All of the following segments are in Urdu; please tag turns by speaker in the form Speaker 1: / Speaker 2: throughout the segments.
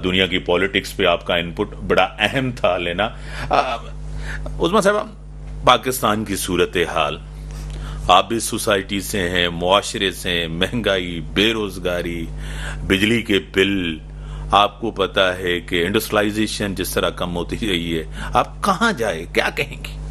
Speaker 1: دنیا کی پالیٹکس پہ آپ کا انپٹ بڑا اہم تھا لینا. عظمیٰ صاحبہ، پاکستان کی صورتحال، آپ بھی سوسائٹی سے ہیں، معاشرے سے ہیں، مہنگائی، بے روزگاری، بجلی کے بل، آپ کو پتا ہے کہ انڈسٹریلائزیشن جس طرح کم ہوتی رہی ہے، آپ کہاں جائیں، کیا کہیں گی؟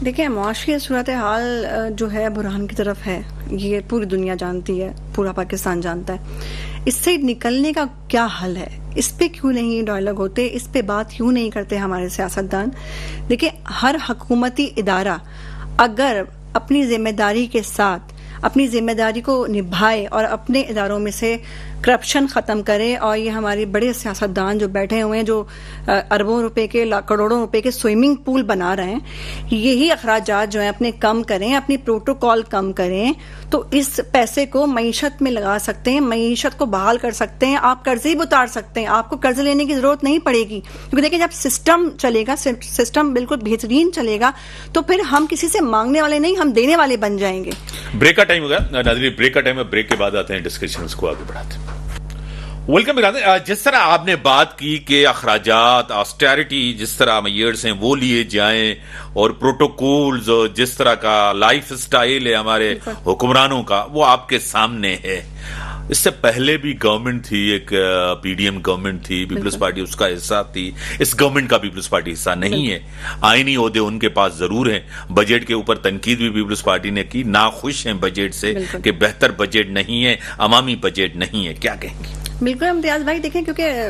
Speaker 2: دیکھیں، معاشی صورتحال جو ہے بحران کی طرف ہے، یہ پوری دنیا جانتی ہے، پورا پاکستان جانتا ہے. اس سے نکلنے کا کیا حل ہے، اس پہ کیوں نہیں ڈائلاگ ہوتے، اس پہ بات کیوں نہیں کرتے ہمارے سیاستدان؟ دیکھیں، ہر حکومتی ادارہ اگر اپنی ذمہ داری کے ساتھ اپنی ذمہ داری کو نبھائے اور اپنے اداروں میں سے کرپشن ختم کرے، اور یہ ہمارے بڑے سیاستدان جو بیٹھے ہوئے ہیں، جو اربوں روپے کے، کروڑوں روپے کے سوئمنگ پول بنا رہے ہیں، یہی اخراجات جو ہیں اپنے کم کریں، اپنی پروٹوکول کم کریں، تو اس پیسے کو معیشت میں لگا سکتے ہیں، معیشت کو بحال کر سکتے ہیں. آپ قرضے بھی اتار سکتے ہیں، آپ کو قرض لینے کی ضرورت نہیں پڑے گی، کیونکہ دیکھیں جب سسٹم چلے گا، سسٹم بالکل بہترین چلے گا، تو پھر ہم کسی سے مانگنے والے نہیں، ہم دینے والے بن جائیں گے.
Speaker 1: بریک کا ٹائم ہوگا ناظرین، بریک کا ٹائم ہے. بریک کے بعد آتے ہیں، ڈسکشنز کو آگے بڑھاتے ہیں. ویلکم. جس طرح آپ نے بات کی کہ اخراجات، آسٹیرٹی جس طرح میئرز ہیں وہ لیے جائیں، اور پروٹوکولز اور جس طرح کا لائف سٹائل ہے ہمارے حکمرانوں کا، وہ آپ کے سامنے ہے. اس سے پہلے بھی گورنمنٹ تھی، ایک پی ڈی ایم گورنمنٹ تھی، پیپلز پارٹی اس کا حصہ تھی. اس گورنمنٹ کا پیپلز پارٹی حصہ نہیں ہے. آئینی عہدے ان کے پاس ضرور ہیں. بجٹ کے اوپر تنقید بھی پیپلز پارٹی نے کی، ناخوش ہیں بجٹ سے کہ بہتر بجٹ نہیں ہے، عوامی بجٹ نہیں ہے. کیا کہیں گی؟
Speaker 2: بالکل امتیاز بھائی، دیکھیں کیونکہ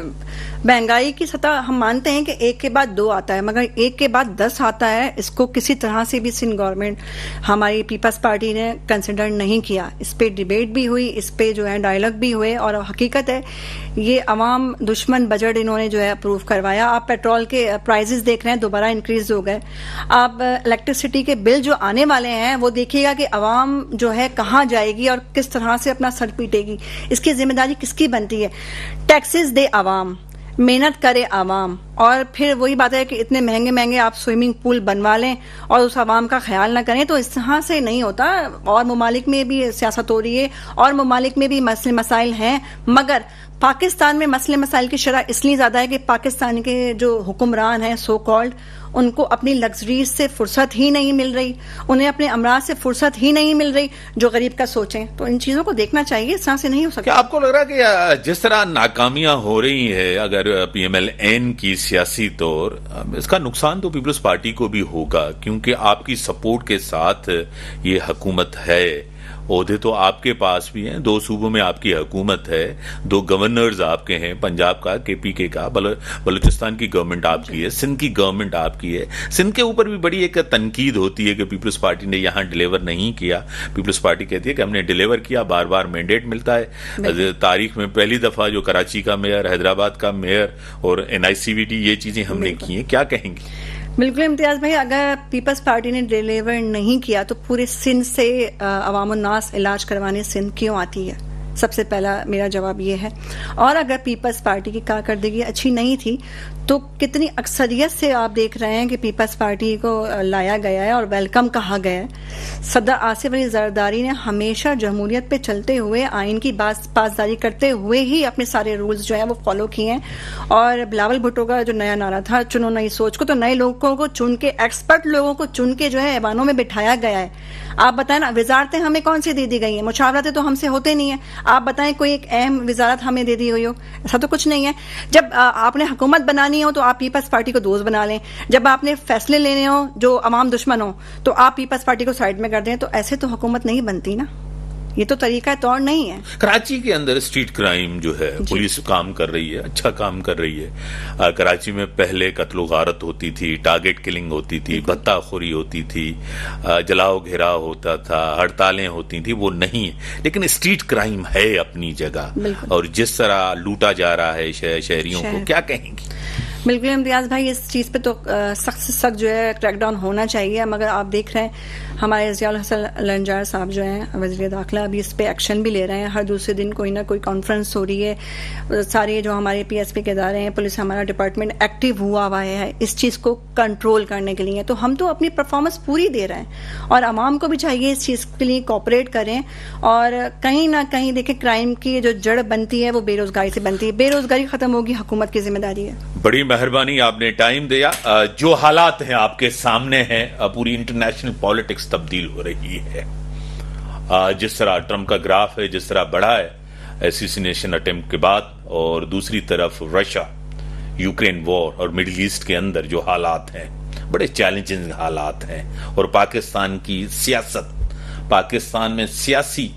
Speaker 2: مہنگائی کی سطح ہم مانتے ہیں کہ 1 کے بعد 2 آتا ہے، مگر 1 کے بعد 10 آتا ہے. اس کو کسی طرح سے بھی سندھ گورنمنٹ، ہماری پیپلز پارٹی نے کنسیڈر نہیں کیا. اس پہ ڈیبیٹ بھی ہوئی، اس پہ جو ہے ڈائلاگ بھی ہوئے، اور حقیقت ہے یہ عوام دشمن بجٹ انہوں نے جو ہے اپروو کروایا. آپ پیٹرول کے پرائزز دیکھ رہے ہیں، دوبارہ انکریز ہو گئے. آپ الیکٹریسٹی کے بل جو آنے والے ہیں وہ دیکھیے گا کہ عوام جو ہے کہاں جائے گی اور کس طرح سے اپنا سر پیٹے گی. اس کی ذمہ داری کس کی بنتی ہے؟ ٹیکسز دے عوام، محنت کرے عوام، اور پھر وہی بات ہے کہ اتنے مہنگے مہنگے آپ سوئمنگ پول بنوا لیں اور اس عوام کا خیال نہ کریں، تو اس طرح سے نہیں ہوتا. اور ممالک میں بھی سیاست ہو رہی ہے، اور ممالک میں بھی مسئلے مسائل ہیں، مگر پاکستان میں مسئلے مسائل کی شرح اس لیے زیادہ ہے کہ پاکستان کے جو حکمران ہیں سو کالڈ، ان کو اپنی لگژریز سے فرصت ہی نہیں مل رہی، انہیں اپنے امراض سے فرصت ہی نہیں مل رہی جو غریب کا سوچیں. تو ان چیزوں کو دیکھنا چاہیے، اس طرح سے نہیں ہو سکتا.
Speaker 1: کیا آپ کو لگ رہا ہے کہ جس طرح ناکامیاں ہو رہی ہیں، اگر پی ایم ایل این کی سیاسی طور، اس کا نقصان تو پیپلز پارٹی کو بھی ہوگا، کیونکہ آپ کی سپورٹ کے ساتھ یہ حکومت ہے، عہدے تو آپ کے پاس بھی ہیں، 2 صوبوں میں آپ کی حکومت ہے، 2 گورنرز آپ کے ہیں، پنجاب کا، کے پی کے کا، بلوچستان کی گورنمنٹ آپ کی ہے، سندھ کی گورنمنٹ آپ کی ہے. سندھ کے اوپر بھی بڑی ایک تنقید ہوتی ہے کہ پیپلز پارٹی نے یہاں ڈیلیور نہیں کیا. پیپلز پارٹی کہتی ہے کہ ہم نے ڈیلیور کیا، بار بار مینڈیٹ ملتا ہے. تاریخ میں پہلی دفعہ جو کراچی کا میئر، حیدرآباد کا میئر اور NICVT، یہ چیزیں ہم نے کی ہیں. کیا کہیں گی؟
Speaker 2: بالکل امتیاز بھائی، اگر پیپلز پارٹی نے ڈیلیور نہیں کیا تو پورے سندھ سے عوام الناس علاج کروانے سندھ کیوں آتی ہے؟ سب سے پہلا میرا جواب یہ ہے. اور اگر پیپلز پارٹی کی کارکردگی اچھی نہیں تھی تو کتنی اکثریت سے آپ دیکھ رہے ہیں کہ پیپلز پارٹی کو لایا گیا ہے اور ویلکم کہا گیا ہے. صدر آصف علی زرداری نے ہمیشہ جمہوریت پہ چلتے ہوئے، آئین کی پاسداری کرتے ہوئے ہی اپنے سارے رولز جو ہیں وہ فالو کیے ہیں. اور بلاول بھٹو کا جو نیا نعرہ تھا، چنو نئی سوچ کو، تو نئے لوگوں کو چن کے، ایکسپرٹ لوگوں کو چن کے جو ہے ایوانوں میں بٹھایا گیا ہے. آپ بتائیں نا، وزارتیں ہمیں کون سی دے دی گئی ہیں؟ مشاورتیں تو ہم سے ہوتے نہیں ہیں. آپ بتائیں کوئی ایک اہم وزارت ہمیں دے دی ہوئی ہو؟ ایسا تو کچھ نہیں ہے. جب آپ نے حکومت بنانی ہو تو آپ پیپلز پارٹی کو دوست بنا لیں، جب آپ نے فیصلے لینے ہو جو عوام دشمن ہو تو آپ پیپلز پارٹی کو سائڈ میں کر دیں. تو ایسے تو حکومت نہیں بنتی نا، یہ تو طریقہ طور نہیں ہے.
Speaker 1: کراچی کے اندر اسٹریٹ کرائم جو ہے، پولیس کام کر رہی ہے، اچھا کام کر رہی ہے. کراچی میں پہلے قتل و غارت ہوتی تھی، ٹارگٹ کلنگ ہوتی تھی، بھتہ خوری ہوتی تھی، جلاؤ گھیراؤ ہوتا تھا، ہڑتالیں ہوتی تھی، وہ نہیں ہے. لیکن اسٹریٹ کرائم ہے اپنی جگہ، اور جس طرح لوٹا جا رہا ہے شہریوں کو، کیا کہیں گی؟
Speaker 2: بالکل امتیاز بھائی، اس چیز پہ تو سخت سے سخت جو ہے کریک ڈاؤن ہونا چاہیے. مگر آپ دیکھ رہے ہیں ہمارے ضیاء الحسن لنجار صاحب جو ہیں وزیر داخلہ ابھی اس پہ ایکشن بھی لے رہے ہیں. ہر دوسرے دن کوئی نہ کوئی کانفرنس ہو رہی ہے. سارے جو ہمارے پی ایس پی کے ادارے ہیں, پولیس, ہمارا ڈپارٹمنٹ ایکٹیو ہوا ہے اس چیز کو کنٹرول کرنے کے لیے. تو ہم تو اپنی پرفارمنس پوری دے رہے ہیں اور عوام کو بھی چاہیے اس چیز کے لیے کوآپریٹ کریں. اور کہیں نہ کہیں دیکھیں کرائم کی جو جڑ بنتی ہے وہ بے روزگاری سے بنتی ہے. بے روزگاری ختم ہوگی, حکومت کی ذمہ داری ہے.
Speaker 1: بڑی مہربانی, آپ نے ٹائم دیا. جو حالات ہیں آپ کے سامنے ہیں, پوری انٹرنیشنل پالیٹکس تبدیل ہو رہی ہے. جس طرح ٹرمپ کا گراف ہے, جس طرح بڑھا ہے ایسیسینیشن اٹیمپٹ کے بعد, اور دوسری طرف رشیا یوکرین وار اور مڈل ایسٹ کے اندر جو حالات ہیں بڑے چیلنجنگ حالات ہیں. اور پاکستان کی سیاست, پاکستان میں سیاسی